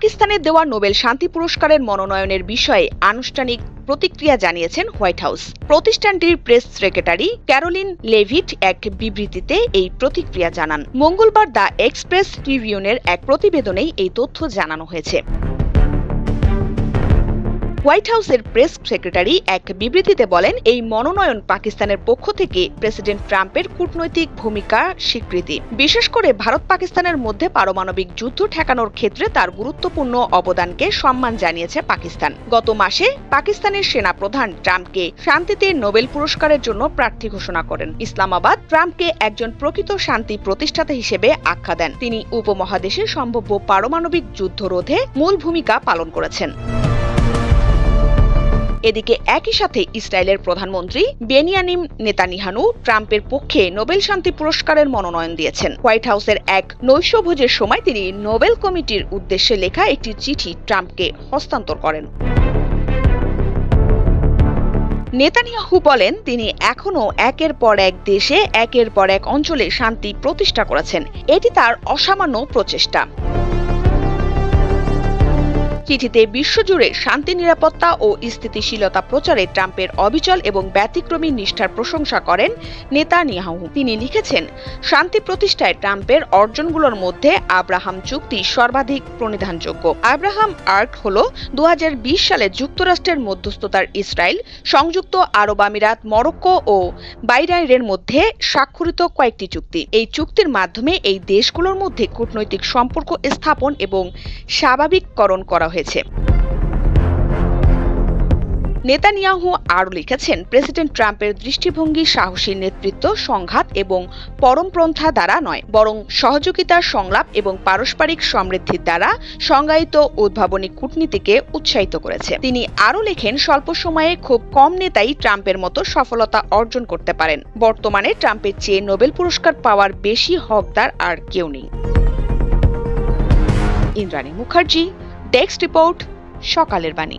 পাকিস্তানের দেওয়া নোবেল শান্তি পুরস্কারের মনোনয়নের বিষয়ে আনুষ্ঠানিক প্রতিক্রিয়া জানিয়েছেন হোয়াইট হাউস। প্রতিষ্ঠানটির প্রেস সেক্রেটারি ক্যারোলিন লেভিট এক বিবৃতিতে এই প্রতিক্রিয়া জানান। মঙ্গলবার দ্য এক্সপ্রেস ট্রিবিউনের এক প্রতিবেদনেই এই তথ্য জানানো হয়েছে। হোয়াইট হাউসের প্রেস সেক্রেটারি এক বিবৃতিতে বলেন, এই মনোনয়ন পাকিস্তানের পক্ষ থেকে প্রেসিডেন্ট ট্রাম্পের কূটনৈতিক ভূমিকার স্বীকৃতি, বিশেষ করে ভারত পাকিস্তানের মধ্যে পারমাণবিক যুদ্ধ ঠেকানোর ক্ষেত্রে তার গুরুত্বপূর্ণ অবদানকে সম্মান জানিয়েছে পাকিস্তান। গত মাসে পাকিস্তানের সেনাপ্রধান ট্রাম্পকে শান্তিতে নোবেল পুরস্কারের জন্য প্রার্থী ঘোষণা করেন। ইসলামাবাদ ট্রাম্পকে একজন প্রকৃত শান্তি প্রতিষ্ঠাতা হিসেবে আখ্যা দেন। তিনি উপমহাদেশে সম্ভাব্য পারমাণবিক যুদ্ধ রোধে মূল ভূমিকা পালন করেছেন। এদিকে একই সাথে ইসরায়েলের প্রধানমন্ত্রী বেনিয়ামিন নেতানিয়াহু ট্রাম্পের পক্ষে নোবেল শান্তি পুরস্কারের মনোনয়ন দিয়েছেন। হোয়াইট হাউসের এক নৈশভোজের সময় তিনি নোবেল কমিটির উদ্দেশ্যে লেখা একটি চিঠি ট্রাম্পকে হস্তান্তর করেন। নেতানিয়াহু বলেন, তিনি এখনও একের পর এক দেশে একের পর এক অঞ্চলে শান্তি প্রতিষ্ঠা করেছেন। এটি তার অসামান্য প্রচেষ্টা। চিঠিতে বিশ্বজুড়ে শান্তি, নিরাপত্তা ও স্থিতিশীলতা প্রচারে ট্রাম্পের অবিচল এবং ব্যতিক্রমী নিষ্ঠার প্রশংসা করেন নেতানিয়াহু। তিনি লিখেছেন, শান্তি প্রতিষ্ঠায় ট্রাম্পের অর্জনগুলোর মধ্যে আব্রাহাম চুক্তি সর্বাধিক প্রণিধানযোগ্য। আব্রাহাম আর্ক হল 2020 সালে যুক্তরাষ্ট্রের মধ্যস্থতার ইসরায়েল, সংযুক্ত আরব আমিরাত, মরক্কো ও বাহরাইনের মধ্যে স্বাক্ষরিত কয়েকটি চুক্তি। এই চুক্তির মাধ্যমে এই দেশগুলোর মধ্যে কূটনৈতিক সম্পর্ক স্থাপন এবং স্বাভাবিককরণ করা হয়েছে। নেতানিয়াহু আরও লিখেছেন, প্রেসিডেন্ট ট্রাম্পের দৃষ্টিভঙ্গি সাহসী নেতৃত্ব, সংঘাত এবং পরমপন্থা দ্বারা নয়, বরং সহযোগিতা, সংলাপ এবং পারস্পরিক সমৃদ্ধির দ্বারা সংজ্ঞায়িত উদ্ভাবনী কূটনীতিকে উৎসাহিত করেছে। তিনি আরও লেখেন, স্বল্প সময়ে খুব কম নেতাই ট্রাম্পের মতো সফলতা অর্জন করতে পারেন। বর্তমানে ট্রাম্পের চেয়ে নোবেল পুরস্কার পাওয়ার বেশি হকদার আর কেউ নেই। ইন্দ্রাণী মুখার্জি, ডেস্ক রিপোর্ট, সকালের বাণী।